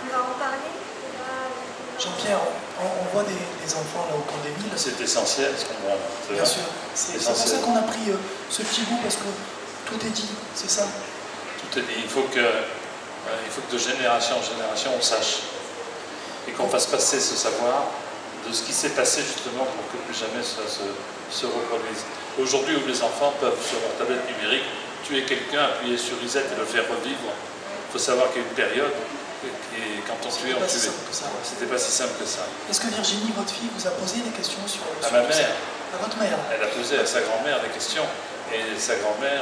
on va en parler. Jean-Pierre, on voit des enfants là au camp des Miles. C'est essentiel ce qu'on voit. Bien sûr. C'est pour ça qu'on a pris ce petit bout, parce que tout est dit, c'est ça. Tout est dit. Il faut que de génération en génération, on sache. Et qu'on fasse passer ce savoir de ce qui s'est passé justement pour que plus jamais ça se reproduise. Aujourd'hui, où les enfants peuvent, sur leur tablette numérique, tuer quelqu'un, appuyer sur reset et le faire revivre, il faut savoir qu'il y a une période. Et quand on tuait, on tuait. C'était pas si simple que ça. Est-ce que Virginie, votre fille, vous a posé des questions sur à ma mère. À votre mère. Elle a posé à sa grand-mère des questions. Et sa grand-mère,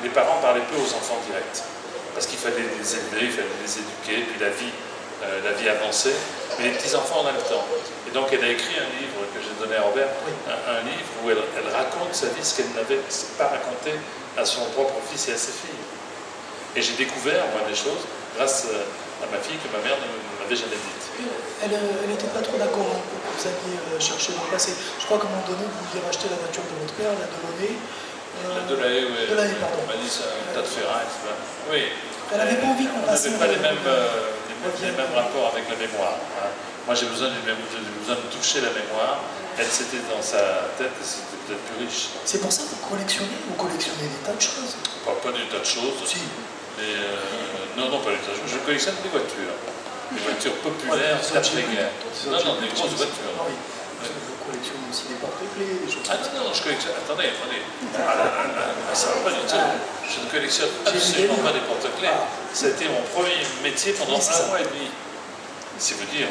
les parents parlaient peu aux enfants directs. Parce qu'il fallait les élever, il fallait les éduquer, puis la vie avançait. Mais les petits-enfants, on a le temps. Et donc elle a écrit un livre que j'ai donné à Robert, un livre où elle raconte sa vie, ce qu'elle n'avait pas raconté à son propre fils et à ses filles. Et j'ai découvert, moi, des choses grâce à ma fille que ma mère ne m'avait jamais dites. Elle n'était pas trop d'accord hein, pour que vous alliez chercher dans le passé. Je crois qu'à un moment donné, vous vouliez racheter la voiture de votre père, la Delaunay. La Delaunay, oui. Delaunay, pardon. Elle m'a dit c'est un tas de ferraille. Oui. Elle n'avait pas envie qu'on passe. On n'avait pas les mêmes rapports avec la mémoire. Hein. Moi, j'ai besoin de toucher la mémoire. Elle, c'était dans sa tête et c'était peut-être plus riche. C'est pour ça que vous collectionnez des tas de choses. Pas des tas de choses. Si. Mais, non, pas des tas de choses. Je collectionne des voitures. Des voitures populaires d'après-guerre. Non, des grosses voitures. Oui. Vous collectionnez aussi des porte-clés, des choses. Ah non, je collectionne. Attendez. Ça va pas du tout. Je ne collectionne absolument pas des porte-clés. Ça a été mon premier métier pendant un mois et demi. C'est vous dire.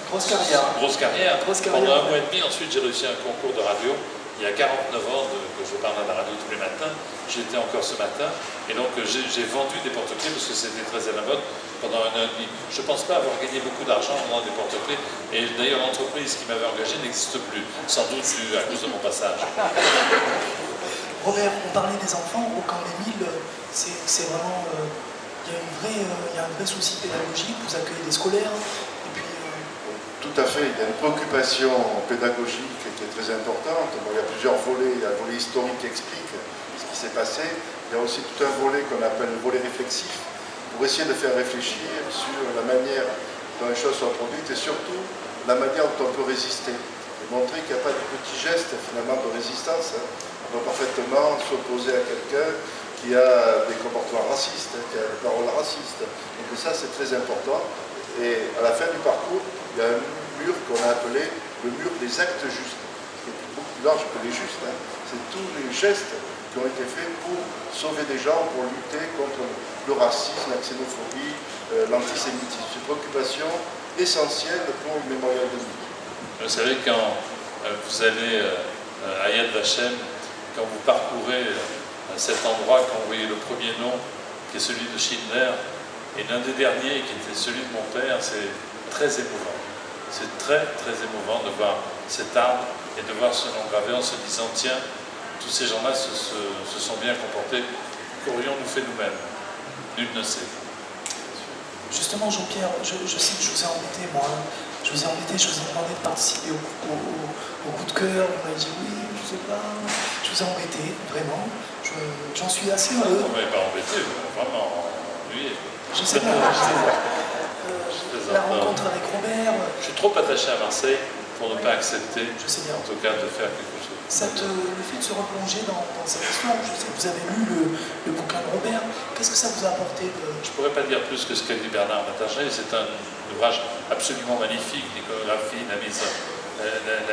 Grosse carrière. Pendant un mois et demi, ensuite j'ai réussi un concours de radio. Il y a 49 ans que je parle à la radio tous les matins. J'étais encore ce matin. Et donc j'ai vendu des porte-clés parce que c'était très à la mode pendant un an et demi. Je ne pense pas avoir gagné beaucoup d'argent en vendant des porte-clés. Et d'ailleurs l'entreprise qui m'avait engagé n'existe plus. Sans doute à cause de mon passage. Robert, on parlait des enfants. Au camp des Miles, c'est vraiment... il y a un vrai souci pédagogique. Vous accueillez des scolaires. Tout Tout à fait, il y a une préoccupation pédagogique qui est très importante. Bon, il y a plusieurs volets, il y a le volet historique qui explique ce qui s'est passé. Il y a aussi tout un volet qu'on appelle le volet réflexif, pour essayer de faire réfléchir sur la manière dont les choses sont produites et surtout la manière dont on peut résister. Et montrer qu'il n'y a pas de petits gestes finalement de résistance. On peut parfaitement s'opposer à quelqu'un qui a des comportements racistes, qui a des paroles racistes. Donc ça c'est très important. Et à la fin du parcours, il y a un mur qu'on a appelé le mur des actes justes, qui est beaucoup plus large que les justes. C'est tous les gestes qui ont été faits pour sauver des gens, pour lutter contre le racisme, la xénophobie, l'antisémitisme. C'est une préoccupation essentielle pour le mémorial de Munich. Vous savez, quand vous allez à Yad Vashem, quand vous parcourez cet endroit, quand vous voyez le premier nom, qui est celui de Schindler, et l'un des derniers, qui était celui de mon père, c'est très émouvant. C'est très, très émouvant de voir cet arbre et de voir ce nom gravé en se disant, tiens, tous ces gens-là se sont bien comportés, qu'aurions-nous fait nous-mêmes? Nul ne sait. Justement, Jean-Pierre, je sais que je vous ai embêté, moi. Je vous ai embêté, je vous ai demandé de participer au coup de cœur. Vous m'avez dit oui, je sais pas. Je vous ai embêté, vraiment. J'en suis assez heureux. Vous ne m'avez pas embêté, vraiment ennuyé. Je sais pas. La rencontre avec Robert. Je suis trop attaché à Marseille pour ne pas accepter, je sais bien. En tout cas, de faire quelque chose. Le fait de se replonger dans cette histoire, je sais que vous avez lu le bouquin de Robert, qu'est-ce que ça vous a apporté Je ne pourrais pas dire plus que ce qu'a dit Bernard Matargé, c'est un ouvrage absolument magnifique, l'iconographie, la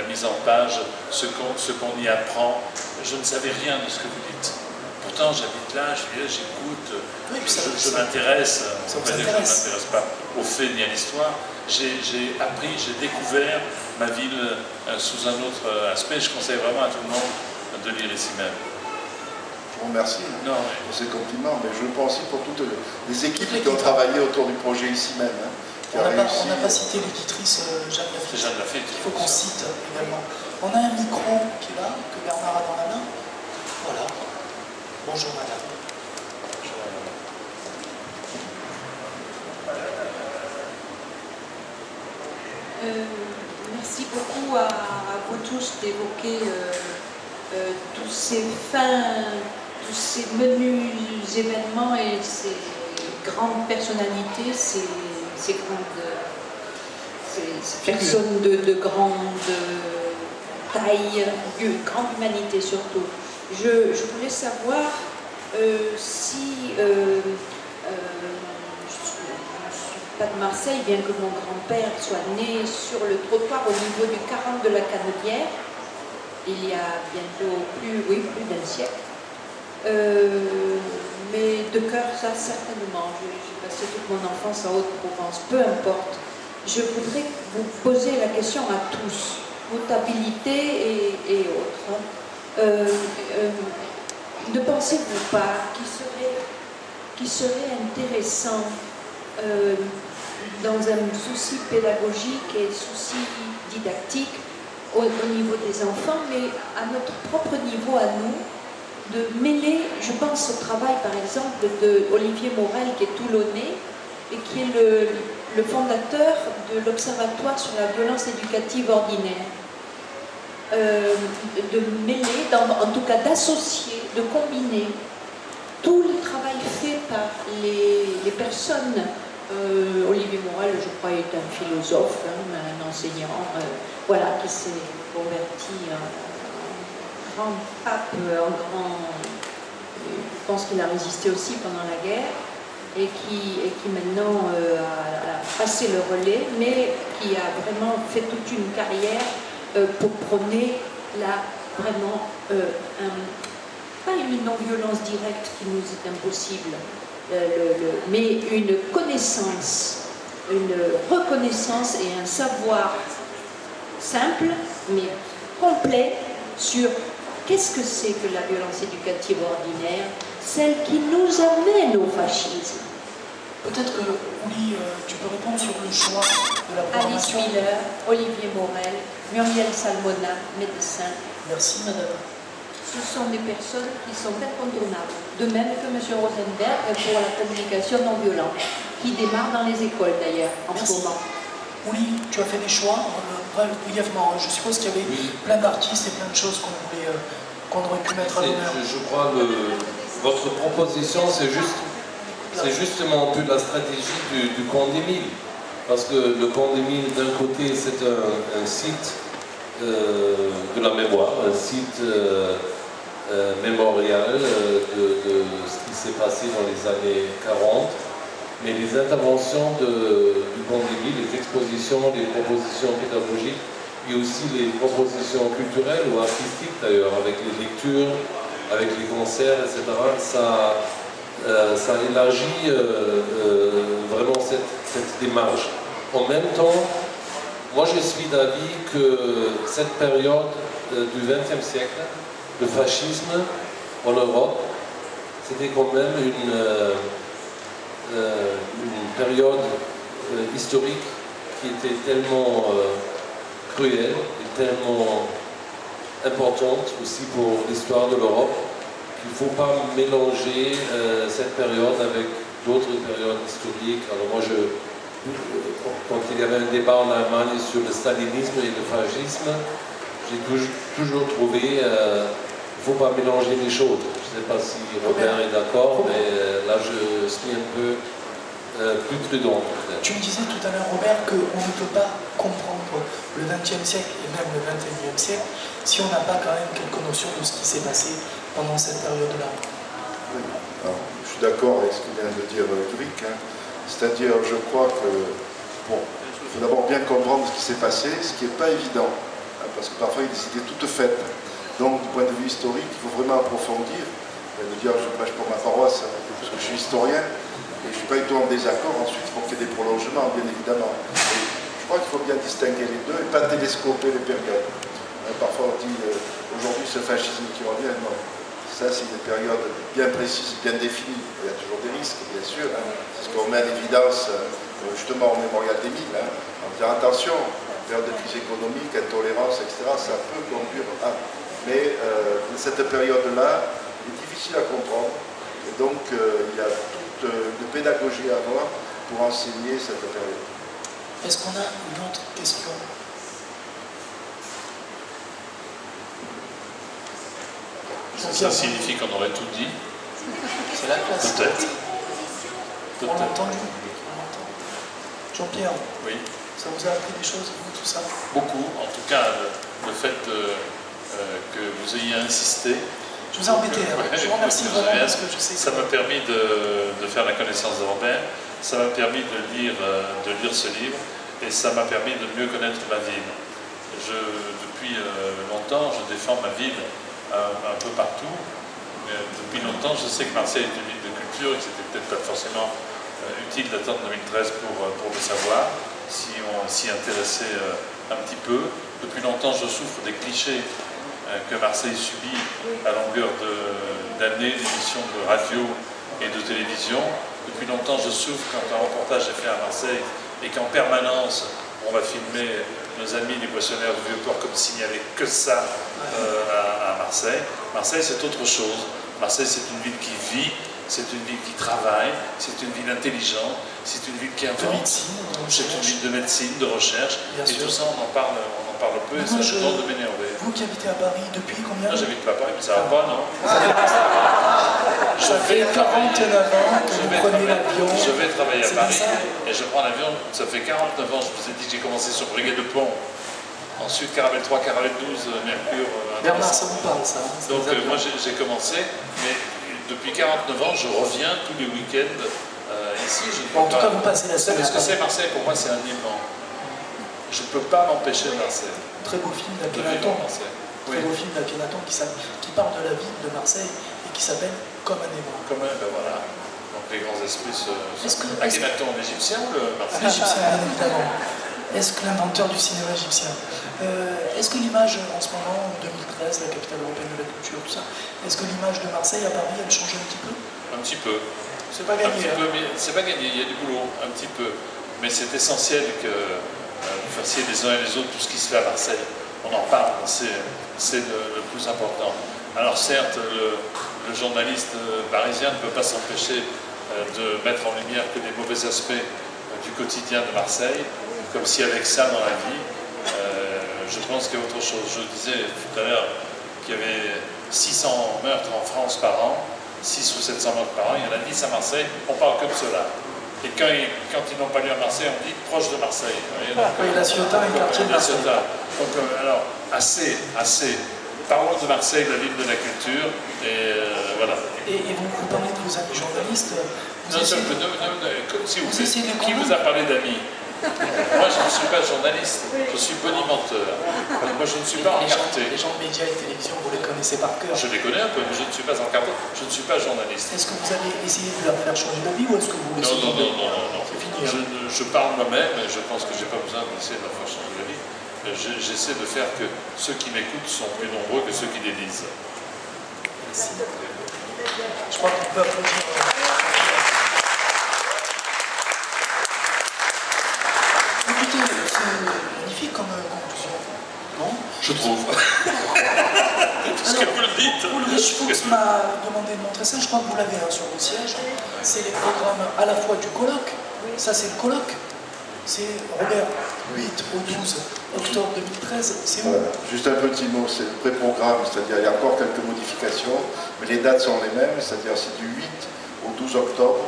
mise en page, ce qu'on y apprend. Je ne savais rien de ce que vous dites. Pourtant, j'habite là, j'écoute, oui, je m'intéresse, je ne m'intéresse pas aux faits ni à l'histoire. J'ai appris, j'ai découvert ma ville sous un autre aspect. Je conseille vraiment à tout le monde de lire ici même. Je vous remercie pour ces compliments, mais je le pense aussi pour toutes les équipes qui ont travaillé autour du projet ici même. On n'a pas cité l'éditrice Jeanne Lafitte. Jeanne Lafitte. Il faut qu'on cite également. On a un micro qui est là, que Bernard a dans la main. Voilà. Bonjour madame. Bonjour madame. Merci beaucoup à vous tous d'évoquer tous ces menus événements et ces grandes personnalités, ces personnes de grande taille, de grande humanité surtout. Je voulais savoir si pas de Marseille, bien que mon grand-père soit né sur le trottoir au niveau du 40 de la Canodière, il y a bientôt plus d'un siècle. Mais de cœur, ça certainement. J'ai passé toute mon enfance en Haute-Provence, peu importe. Je voudrais vous poser la question à tous, notabilité et autres. Ne pensez-vous pas qu'il serait intéressant dans un souci pédagogique et souci didactique au niveau des enfants, mais à notre propre niveau à nous, de mêler, je pense au travail par exemple de Olivier Morel qui est toulonnais et qui est le fondateur de l'Observatoire sur la violence éducative ordinaire. De mêler, en tout cas d'associer, de combiner tout le travail fait par les personnes. Olivier Morel, je crois, est un philosophe, un enseignant, voilà, qui s'est converti en grand pape, je pense qu'il a résisté aussi pendant la guerre, et qui maintenant a passé le relais, mais qui a vraiment fait toute une carrière pour prôner vraiment pas une non-violence directe qui nous est impossible, mais une connaissance, une reconnaissance et un savoir simple mais complet sur qu'est-ce que c'est que la violence éducative ordinaire, celle qui nous amène au fascisme. Peut-être que, Ouli, tu peux répondre sur le choix de la programmation. Alice Miller, Olivier Morel, Muriel Salmona, médecin. Merci, madame. Ce sont des personnes qui sont incontournables. De même que M. Rosenberg pour la communication non violente, qui démarre dans les écoles d'ailleurs, en ce moment. Oui, tu as fait des choix, brièvement. Je suppose qu'il y avait plein d'artistes et plein de choses qu'on aurait pu mettre à l'honneur. Je crois que votre proposition, c'est justement un peu la stratégie du Camp des Milles. Parce que le Camp des Milles, d'un côté, c'est un site de la mémoire, un site mémorial de ce qui s'est passé dans les années 40. Mais les interventions du Camp des Milles, les expositions, les propositions pédagogiques, et aussi les propositions culturelles ou artistiques d'ailleurs, avec les lectures, avec les concerts, etc., ça élargit vraiment cette démarche. En même temps, moi je suis d'avis que cette période du XXe siècle, le fascisme en Europe, c'était quand même une période historique qui était tellement cruelle et tellement importante aussi pour l'histoire de l'Europe qu'il ne faut pas mélanger cette période avec d'autres périodes historiques. Alors moi, quand il y avait un débat en Allemagne sur le stalinisme et le fascisme, j'ai toujours trouvé qu'il ne faut pas mélanger les choses. Je ne sais pas si Robert est d'accord, mais là je suis un peu plus prudent. Tu me disais tout à l'heure, Robert, qu'on ne peut pas comprendre le XXe siècle et même le XXIe siècle si on n'a pas quand même quelques notions de ce qui s'est passé pendant cette période-là. Oui. Alors, je suis d'accord avec ce que vient de dire Ulrich. C'est-à-dire, je crois que, il faut d'abord bien comprendre ce qui s'est passé, ce qui n'est pas évident, parce que parfois il y a des idées toutes faites. Donc, du point de vue historique, il faut vraiment approfondir. Je veux dire, je prêche pour ma paroisse, parce que je suis historien, et je ne suis pas du tout en désaccord ensuite pour qu'il y ait des prolongements, bien évidemment. Et je crois qu'il faut bien distinguer les deux et pas télescoper les périodes. Parfois on dit, aujourd'hui ce fascisme qui revient, non. Ça, c'est une période bien précise, bien définie. Il y a toujours des risques, bien sûr. C'est ce qu'on met en évidence, justement, au mémorial des Milles. En disant, attention, période de crise économique, intolérance, etc., ça peut conduire à... Mais cette période-là est difficile à comprendre. Et donc, il y a toute une pédagogie à avoir pour enseigner cette période. Est-ce qu'on a une autre question ? Ça signifie qu'on aurait tout dit. C'est la classe. Peut-être. On l'a entendu. Jean-Pierre, oui. Ça vous a appris des choses, vous, tout ça? Beaucoup. En tout cas, le fait que vous ayez insisté. Je vous ai embêté. Je vous remercie vraiment parce que je sais que... Ça m'a permis de faire la connaissance de Robert. Ça m'a permis de lire ce livre. Et ça m'a permis de mieux connaître ma ville. Depuis longtemps, je défends ma ville un peu partout. Mais depuis longtemps, je sais que Marseille est une ville de culture et que c'était peut-être pas forcément utile d'attendre 2013 pour le savoir, si on s'y intéressait un petit peu. Depuis longtemps, je souffre des clichés que Marseille subit à longueur d'années d'émissions de radio et de télévision. Depuis longtemps, je souffre quand un reportage est fait à Marseille et qu'en permanence, on va filmer nos amis les poissonnaires du Vieux-Port comme s'il n'y avait que ça à Marseille. Marseille, c'est autre chose. Marseille, c'est une ville qui vit, c'est une ville qui travaille, c'est une ville intelligente, c'est une ville qui invente, c'est une ville de médecine, de recherche. Bien et sûr. Tout ça, on en parle peu et ça me demande de m'énerver. Vous qui habitez à Paris depuis combien de temps? J'habite pas à Paris, mais ça va pas, non? Ça fait 49 ans que vous prenez l'avion. Je vais travailler à Paris et je prends l'avion. Ça fait 49 ans, je vous ai dit que j'ai commencé sur Brigade de Pont. Ensuite, Caravelle 3, Caravelle 12, Mercure. Bernard, ça vous parle, ça? Donc, moi, j'ai commencé, mais depuis 49 ans, je reviens tous les week-ends ici. En tout cas, vous passez la semaine. Parce que c'est Marseille, pour moi, c'est un aimant. Je ne peux pas m'empêcher de Marseille. Très beau film d'Akhenaton. Très beau film d'Akhenaton qui parle de la ville de Marseille et qui s'appelle Comme un aimant. Comme un, ben voilà. Donc les grands esprits se... Akhenaton, l'égyptien ou le Marseille? L'égyptien, bien évidemment. Est-ce que l'inventeur du cinéma égyptien? Est-ce que l'image, en ce moment, en 2013, la capitale européenne de la culture, tout ça, est-ce que l'image de Marseille à Paris, elle change un petit peu? Un petit peu. C'est pas gagné. C'est pas gagné, il y a du boulot, un petit peu. Mais c'est essentiel que vous fassiez les uns et les autres tout ce qui se fait à Marseille. On en parle, c'est le plus important. Alors certes, le journaliste parisien ne peut pas s'empêcher de mettre en lumière que les mauvais aspects du quotidien de Marseille. comme si avec ça dans la vie, je pense qu'il y a autre chose. Je disais tout à l'heure qu'il y avait 600 meurtres en France par an, 600 ou 700 meurtres par an, il y en a 10 à Marseille, on parle que de cela. Et quand ils n'ont pas lieu à Marseille, on dit proche de Marseille. Vous voyez, donc, La Ciotat est un quartier de Marseille. Donc, alors, assez. Parlons de Marseille, la ville de la culture, et voilà. Et vous parlez de vos amis journalistes. Qui vous a parlé d'amis? Moi, je ne suis pas journaliste, je suis bonimenteur. Moi, je ne suis pas encarté. Les gens de médias et télévision, vous les connaissez par cœur. Je les connais un peu, mais je ne suis pas encarté, je ne suis pas journaliste. Est-ce que vous allez essayer de leur faire changer d'avis ou est-ce que vous laissez Non. C'est fini. Je parle moi-même et je pense que je n'ai pas besoin d'essayer de leur faire changer d'avis. J'essaie de faire que ceux qui m'écoutent sont plus nombreux que ceux qui les lisent. Merci. Je crois qu'on peut applaudir. Écoutez, c'est magnifique comme conclusion. Non? Je trouve. Parce que vous le dites. Ulrich Fuchs m'a demandé de montrer ça. Je crois que vous l'avez sur vos sièges. C'est les programmes à la fois du colloque. Ça, c'est le colloque. C'est Robert, 8 au 12 octobre 2013, c'est où? Juste un petit mot, c'est le pré-programme, c'est-à-dire il y a encore quelques modifications, mais les dates sont les mêmes, c'est-à-dire c'est du 8 au 12 octobre.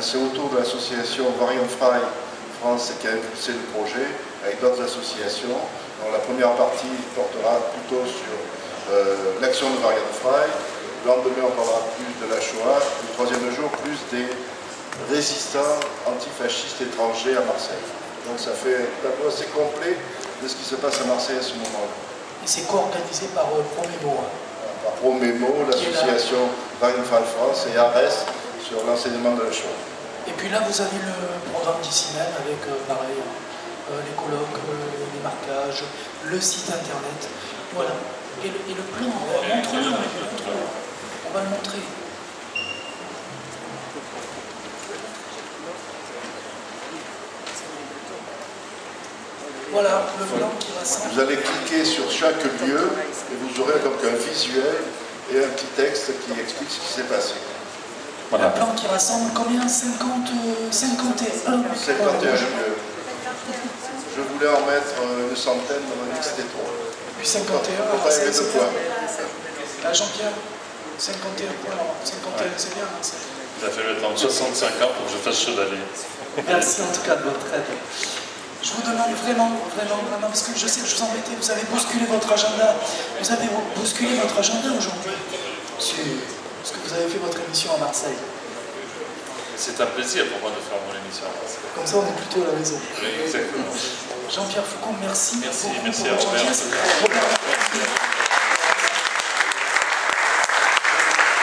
C'est autour de l'association Variant Fry France qui a impulsé le projet, avec d'autres associations. Donc, la première partie portera plutôt sur l'action de Variant Fry. Le lendemain, on parlera plus de la Shoah. Le troisième jour, plus des résistants antifascistes étrangers à Marseille. Donc ça fait un tableau assez complet de ce qui se passe à Marseille à ce moment-là. Et c'est co-organisé par Promémo. Par Promémo, l'association Variant Fry France et ARES sur l'enseignement de la Shoah. Et puis là, vous avez le programme d'ici même avec, pareil, les colloques, les marquages, le site internet. Voilà. Et le plan, montre-le. On va le montrer. Voilà, le plan qui rassemble. Vous allez cliquer sur chaque lieu et vous aurez donc un visuel et un petit texte qui explique ce qui s'est passé. Voilà. Un plan qui rassemble combien? 51 lieux. Je voulais en mettre une centaine dans un XT3. Puis 51, c'est deux points. Là, Jean-Pierre, 51 points, 51, c'est bien. Il a fallu attendre 65 ans pour que je fasse chevaler. Merci en tout cas de votre aide. Je vous demande vraiment, parce que je sais que je vous embêtais, vous avez bousculé votre agenda. Vous avez bousculé votre agenda aujourd'hui. Parce que vous avez fait votre émission à Marseille. C'est un plaisir pour moi de faire mon émission à Marseille. Comme ça, on est plutôt à la maison. Oui, exactement. Jean-Pierre Foucault, merci. Merci à Robert.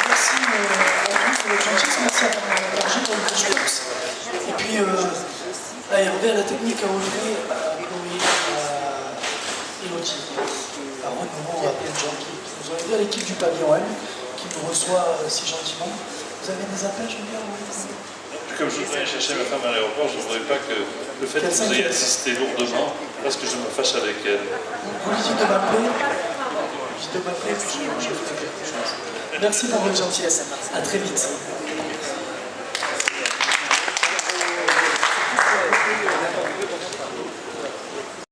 Merci à votre gentillesse, merci à Roger pour le course. Et puis, à Hervé, à la technique, à Olivier, à Chloé, à Elodie, à Renaud, à plein de gens qui nous ont aidés, à l'équipe du Pavillon M, qui nous reçoit si gentiment. Vous avez des appels, Jean-Pierre? Comme je voudrais chercher ma femme à l'aéroport, je ne voudrais pas que le fait que vous ayez assisté lourdement, parce que je me fâche avec elle. Vous lui dites de m'appeler, puis je ferai quelque chose. Merci pour votre gentillesse. À très vite.